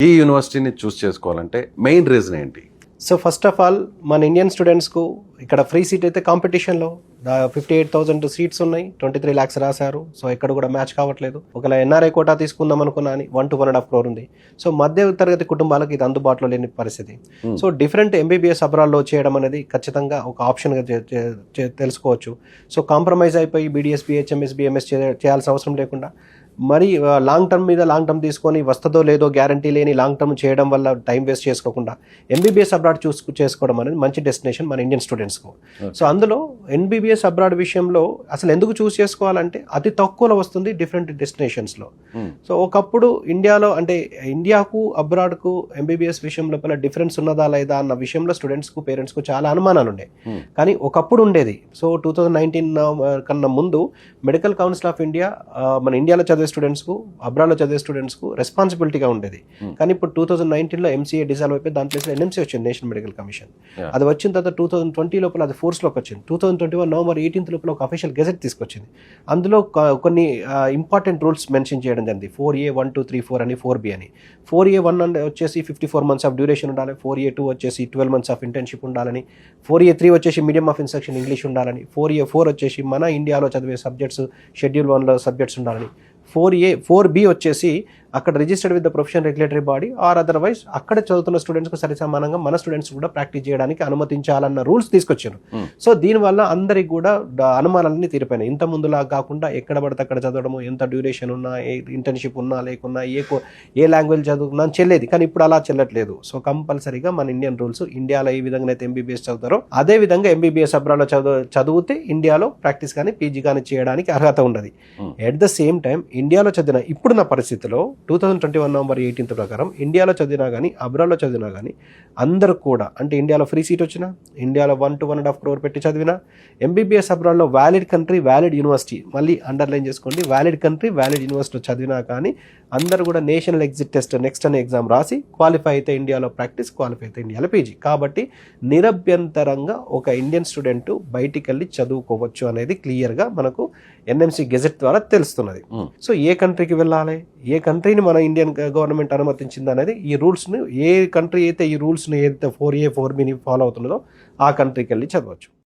ఈ యూనివర్సిటీని చూస్ చేసుకోవాలంటే మెయిన్ రీజన్ ఏంటి? సో ఫస్ట్ ఆఫ్ ఆల్ మన ఇండియన్ స్టూడెంట్స్కు ఇక్కడ ఫ్రీ సీట్ అయితే కాంపిటీషన్లో 58,000 సీట్స్ ఉన్నాయి, 23 lakhs రాశారు. సో ఎక్కడ కూడా మ్యాచ్ కావట్లేదు. ఒకవేళ ఎన్ఆర్ఐ కోటా తీసుకుందాం అనుకున్నా అని 1 to 1.5 crore ఉంది. సో మధ్య తరగతి కుటుంబాలకు ఇది అందుబాటులో లేని పరిస్థితి. సో డిఫరెంట్ ఎంబీబీఎస్ అబ్రాడ్లో చేయడం అనేది ఖచ్చితంగా ఒక ఆప్షన్గా తెలుసుకోవచ్చు. సో కాంప్రమైజ్ అయిపోయి బీడీఎస్, బిహెచ్ఎంఎస్, బిఎంఎస్ చేయాల్సిన అవసరం లేకుండా మరి లాంగ్ టర్మ్ తీసుకొని వస్తుందో లేదో గ్యారంటీ లేని లాంగ్ టర్మ్ చేయడం వల్ల టైం వేస్ట్ చేసుకోకుండా ఎంబీబీఎస్ అబ్రాడ్ చేసుకోవడం అనేది మంచి డెస్టినేషన్ మన ఇండియన్ స్టూడెంట్స్కు. సో అందులో ఎంబీబీఎస్ అబ్రాడ్ విషయంలో అసలు ఎందుకు చూస్ చేసుకోవాలంటే అతి తక్కువలో వస్తుంది డిఫరెంట్ డెస్టినేషన్స్లో. సో ఒకప్పుడు ఇండియాలో అంటే ఇండియాకు అబ్రాడ్కు ఎంబీబీఎస్ విషయం లోపల డిఫరెన్స్ ఉన్నదా లేదా అన్న విషయంలో స్టూడెంట్స్కు పేరెంట్స్కు చాలా అనుమానాలు ఉండే. కానీ ఒకప్పుడు ఉండేది. సో 2019 కన్నా ముందు మెడికల్ కౌన్సిల్ ఆఫ్ ఇండియా మన ఇండియాలో చదివే స్టూడెంట్స్కు, అబ్రాడ్లో చదివే స్టూడెంట్స్కు రెస్పాన్సిబిలిటీగా ఉండేది. కానీ ఇప్పుడు 2019లో ఎంసీఏ డిజాల్వ్ అయిపోయి దాని ప్లేస్లో ఎన్ఎంసీ వచ్చింది, నేషనల్ మెడికల్ కమిషన్. అది వచ్చిన తర్వాత 2020 లోపల అది ఫోర్స్లోకి వచ్చింది. 2021 November 18 లోపల ఒక అఫీషియల్ గెజెట్ తీసుకొచ్చింది. అందులో కొన్ని ఇంపార్టెంట్ రూల్స్ మెన్షన్ చేయడం జరిగింది. 4A 1 2 3 4 అని, 4B అని. 4A1 వచ్చేసి 54 months ఆఫ్ డ్యూరేషన్ ఉండాలి, 4A2 వచ్చేసి 12 months ఆఫ్ ఇంటర్న్షిప్ ఉండాలని, 4A3 వచ్చేసి మీడియం ఆఫ్ ఇన్స్ట్రక్షన్ ఇంగ్లీష్ ఉండాలని, 4A4 వచ్చేసి మన ఇండియాలో చదివే సబ్జెక్ట్స్ షెడ్యూల్ 1లో సబ్జెక్ట్స్ ఉండాలని, 4B వచ్చేసి అక్కడ registered with the professional regulatory body or otherwise అక్కడ చదువుతున్న స్టూడెంట్స్కు సరి సమానంగా మన స్టూడెంట్స్ కూడా ప్రాక్టీస్ చేయడానికి అనుమతించాలన్న రూల్స్ తీసుకొచ్చారు. సో దీనివల్ల అందరికి కూడా అనుమానాలన్నీ తీరిపోయినాయి. ఇంత ముందులా కాకుండా ఎక్కడ పడితే అక్కడ చదవడము, ఎంత డ్యూరేషన్ ఉన్నా, ఇంటర్న్షిప్ ఉన్నా లేకున్నా, ఏ లాంగ్వేజ్ చదువుకున్నా చెల్లేది. కానీ ఇప్పుడు అలా చెల్లట్లేదు. సో కంపల్సరీగా మన ఇండియన్ రూల్స్ ఇండియాలో ఏ విధంగా అయితే ఎంబీబీఎస్ చదువుతారో అదే విధంగా ఎంబీబీఎస్ అబ్రాడ్లో చదివితే ఇండియాలో ప్రాక్టీస్ కానీ పీజీ కానీ చేయడానికి అర్హత ఉండదు. ఎట్ ద సేమ్ టైం ఇండియాలో చదివిన ఇప్పుడున్న పరిస్థితిలో 2021 November 18 ప్రకారం ఇండియాలో చదివినా కానీ అబ్రాడ్లో చదివినా కానీ అందరూ కూడా, అంటే ఇండియాలో ఫ్రీ సీట్ వచ్చినా, ఇండియాలో 1 to 1.5 crore పెట్టి చదివినా, ఎంబీబీఎస్ అబ్రాడ్లో వ్యాలిడ్ కంట్రీ వ్యాలిడ్ యూనివర్సిటీ, మళ్ళీ అండర్లైన్ చేసుకోండి, వ్యాలిడ్ కంట్రీ వ్యాలిడ్ యూనివర్సిటీ చదివినా కానీ అందరూ కూడా నేషనల్ ఎగ్జిట్ టెస్ట్ నెక్స్ట్ అనే ఎగ్జామ్ రాసి క్వాలిఫై అయితే ఇండియాలో ప్రాక్టీస్, క్వాలిఫై అయితే ఇండియాలో పీజీ. కాబట్టి నిరభ్యంతరంగా ఒక ఇండియన్ స్టూడెంట్ బయటికి వెళ్ళి చదువుకోవచ్చు అనేది క్లియర్గా మనకు ఎన్ఎంసీ గెజెట్ ద్వారా తెలుస్తున్నది. సో ఏ కంట్రీకి వెళ్ళాలి, ఏ కంట్రీని మన ఇండియన్ గవర్నమెంట్ అనుమతించింది అనేది ఈ రూల్స్ని, ఏ కంట్రీ అయితే ఈ రూల్స్ని ఏదైతే 4A 4Bని ఫాలో అవుతున్నదో ఆ కంట్రీకి వెళ్ళి చదవచ్చు.